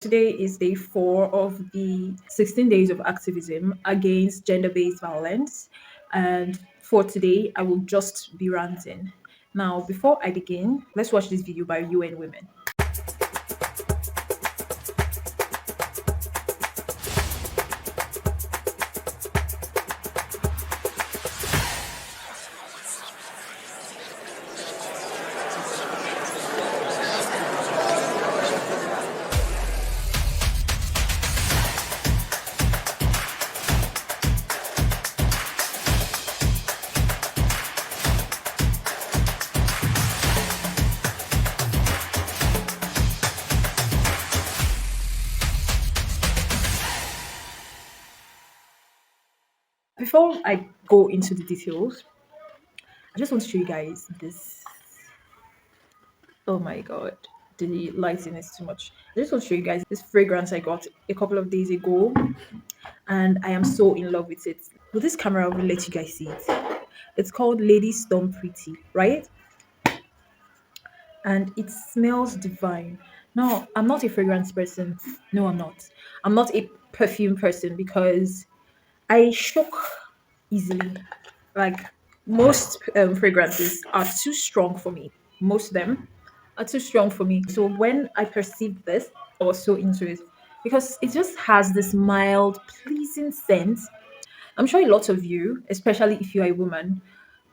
Today is day 4 of the 16 days of activism against gender based violence. And for today, I will just be ranting. Now, before I begin, let's watch this video by UN Women. Before I go into the details, I just want to show you guys this. Oh my god, the lighting is too much. I just want to show you guys this fragrance I got a couple of days ago, and I am so in love with it. With this camera, I will let you guys see it. It's called Lady Storm Pretty, right? And it smells divine. Now, I'm not a fragrance person. No, I'm not. I'm not a perfume person because I shock easily. Like most fragrances are too strong for me. Most of them are too strong for me. So when I perceived this, I was so into it because it just has this mild, pleasing scent. I'm sure a lot of you, especially if you're a woman,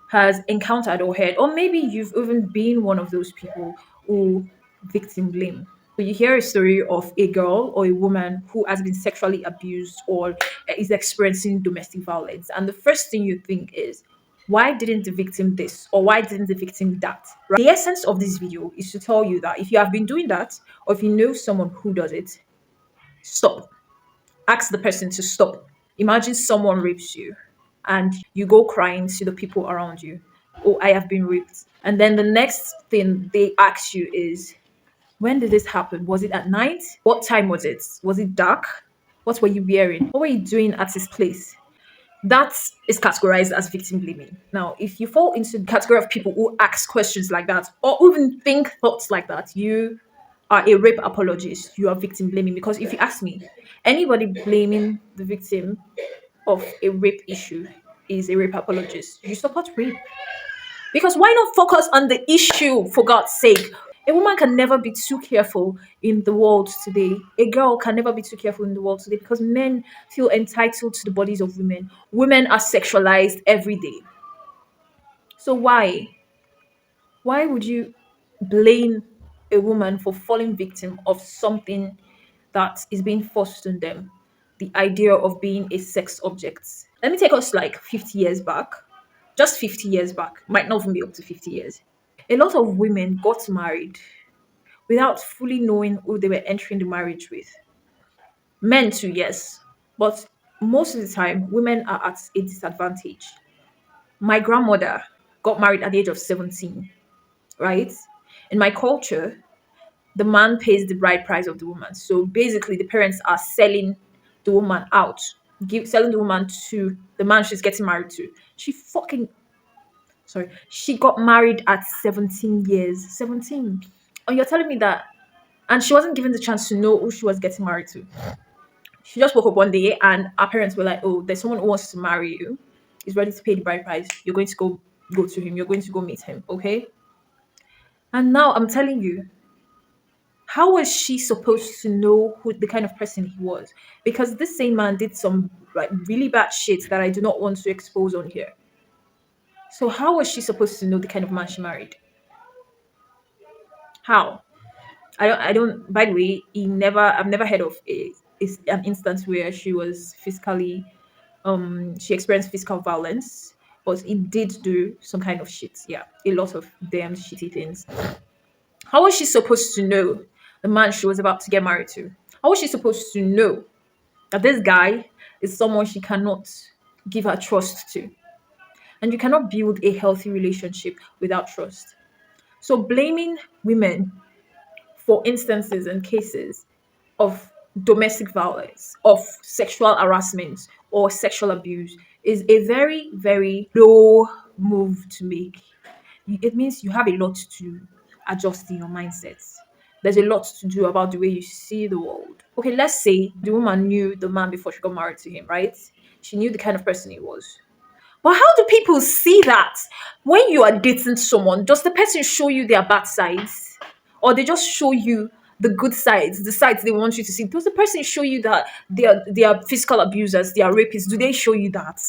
has encountered or heard, or maybe you've even been one of those people who victim blame. So you hear a story of a girl or a woman who has been sexually abused or is experiencing domestic violence, and the first thing you think is, why didn't the victim this or why didn't the victim that? Right? The essence of this video is to tell you that if you have been doing that, or if you know someone who does it, stop. Ask the person to stop. Imagine someone rapes you and you go crying to the people around you. Oh, I have been raped. And then the next thing they ask you is, when did this happen? Was it at night? What time was it? Was it dark? What were you wearing? What were you doing at this place? That is categorized as victim blaming. Now, if you fall into the category of people who ask questions like that or even think thoughts like that, you are a rape apologist. You are victim blaming. Because if you ask me, anybody blaming the victim of a rape issue is a rape apologist. You support rape. Because why not focus on the issue, for God's sake? A woman can never be too careful in the world today. A girl can never be too careful in the world today because men feel entitled to the bodies of women. Women are sexualized every day. So why? Why would you blame a woman for falling victim of something that is being forced on them? The idea of being a sex object. Let me take us like 50 years back. Just 50 years back. Might not even be up to 50 years. A lot of women got married without fully knowing who they were entering the marriage with. Men too, yes. But most of the time, women are at a disadvantage. My grandmother got married at the age of 17, right? In my culture, the man pays the bride price of the woman. So basically, the parents are selling the woman out, selling the woman to the man she's getting married to. She got married at 17 years. 17. And you're telling me that, and she wasn't given the chance to know who she was getting married to. She just woke up one day and our parents were like, oh, there's someone who wants to marry you. He's ready to pay the bride price. You're going to go to him. You're going to go meet him. Okay. And now I'm telling you, how was she supposed to know who the kind of person he was? Because this same man did some like really bad shit that I do not want to expose on here. So how was she supposed to know the kind of man she married? How? I don't by the way, I've never heard of an instance where she was physically she experienced physical violence, but it did do some kind of shit. Yeah, a lot of damn shitty things. How was she supposed to know the man she was about to get married to? How was she supposed to know that this guy is someone she cannot give her trust to? And you cannot build a healthy relationship without trust. So blaming women for instances and cases of domestic violence, of sexual harassment, or sexual abuse is a very, very low move to make. It means you have a lot to adjust in your mindset. There's a lot to do about the way you see the world. Okay, let's say the woman knew the man before she got married to him, right? She knew the kind of person he was. But how do people see that? When you are dating someone, does the person show you their bad sides? Or they just show you the good sides, the sides they want you to see? Does the person show you that they are physical abusers, they are rapists? Do they show you that?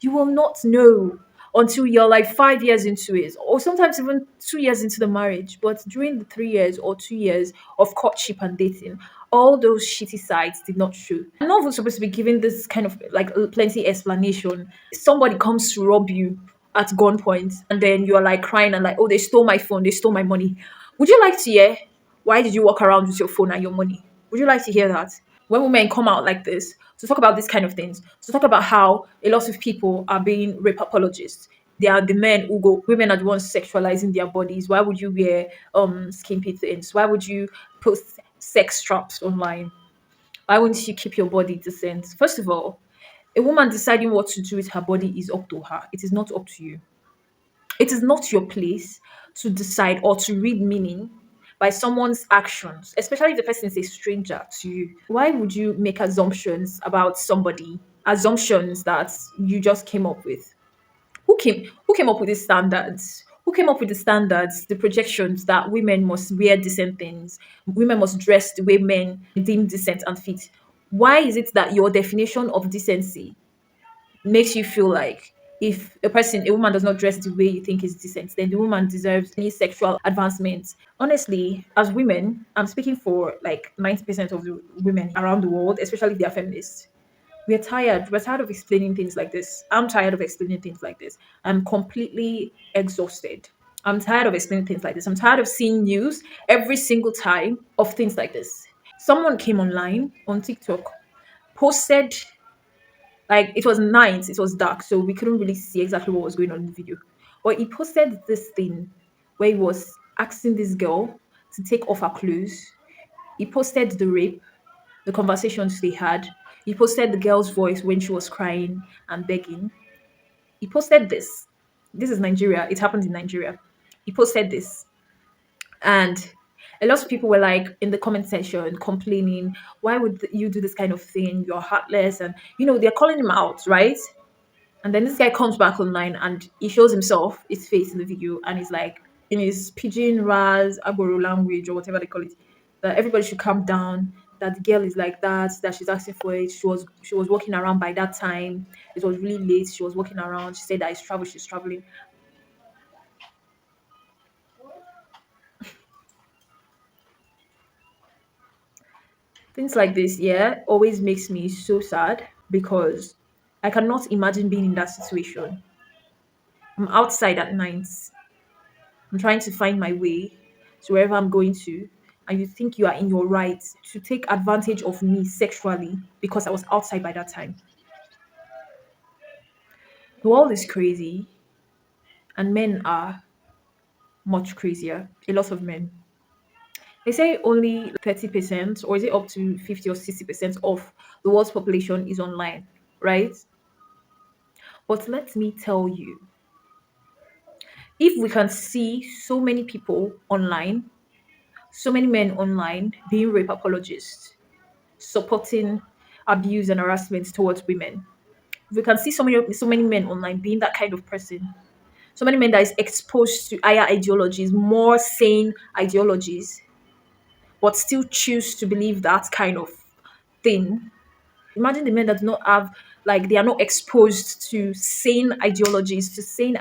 You will not know until you're like 5 years into it, or sometimes even 2 years into the marriage. But during the 3 years or 2 years of courtship and dating, all those shitty sides did not show. I'm not even supposed to be giving this kind of like plenty explanation. Somebody comes to rob you at gunpoint, and then you're like crying and like, oh, they stole my phone, they stole my money. Would you like to hear why did you walk around with your phone and your money? Would you like to hear that? When women come out like this to talk about these kind of things, to talk about how a lot of people are being rape apologists. They are the men who go, women are the ones sexualizing their bodies. Why would you wear skimpy things? Why would you post sex traps online? Why wouldn't you keep your body decent? First of all, a woman deciding what to do with her body is up to her. It is not up to you. It is not your place to decide or to read meaning by someone's actions, especially if the person is a stranger to you. Why would you make assumptions about somebody? Assumptions that you just came up with. Who came up with these standards? Who came up with the standards, the projections that women must wear decent things, women must dress the way men deem decent and fit? Why is it that your definition of decency makes you feel like if a woman does not dress the way you think is decent, then the woman deserves any sexual advancement? Honestly, as women, I'm speaking for like 90% of the women around the world, especially if they are feminists. We're tired. We're tired of explaining things like this. I'm tired of explaining things like this. I'm completely exhausted. I'm tired of explaining things like this. I'm tired of seeing news every single time of things like this. Someone came online on TikTok, posted, like, it was night, it was dark, so we couldn't really see exactly what was going on in the video. But he posted this thing where he was asking this girl to take off her clothes. He posted the rape, the conversations they had. He posted the girl's voice when she was crying and begging. He posted this. This is Nigeria. It happened in Nigeria. He posted this. And a lot of people were like in the comment section complaining, why would you do this kind of thing? You're heartless. And, they're calling him out, right? And then this guy comes back online and he shows himself, his face in the video, and he's like, in his pidgin, Raz, Agboro language, or whatever they call it, that everybody should calm down, that the girl is like that she's asking for it. She was walking around by that time. It was really late. She was walking around. She said that she's traveling. Things like this, yeah, always makes me so sad because I cannot imagine being in that situation. I'm outside at night. I'm trying to find my way to wherever I'm going to, and you think you are in your right to take advantage of me sexually because I was outside by that time. The world is crazy, and men are much crazier. A lot of men. They say only 30%, or is it up to 50 or 60% of the world's population is online, right? But let me tell you, if we can see so many people online, so many men online being rape apologists, supporting abuse and harassment towards women. We can see so many men online being that kind of person. So many men that is exposed to higher ideologies, more sane ideologies, but still choose to believe that kind of thing. Imagine the men that do not have, like, they are not exposed to sane ideologies in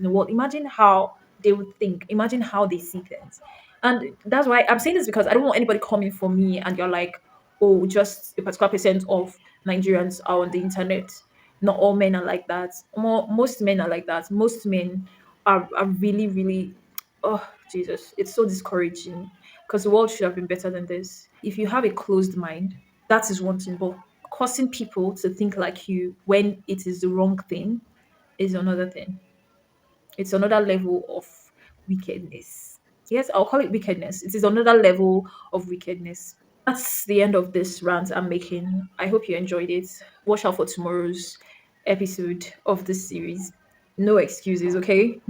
the world. Imagine how they would think. Imagine how they see things. And that's why I'm saying this, because I don't want anybody coming for me and you're like, oh, just a particular percent of Nigerians are on the internet. Not all men are like that. Most men are like that. Most men are really, really, oh, Jesus, it's so discouraging because the world should have been better than this. If you have a closed mind, that is one thing, but causing people to think like you when it is the wrong thing is another thing. It's another level of wickedness. Yes, I'll call it wickedness. It is another level of wickedness. That's the end of this rant I'm making. I hope you enjoyed it. Watch out for tomorrow's episode of this series. No excuses, okay?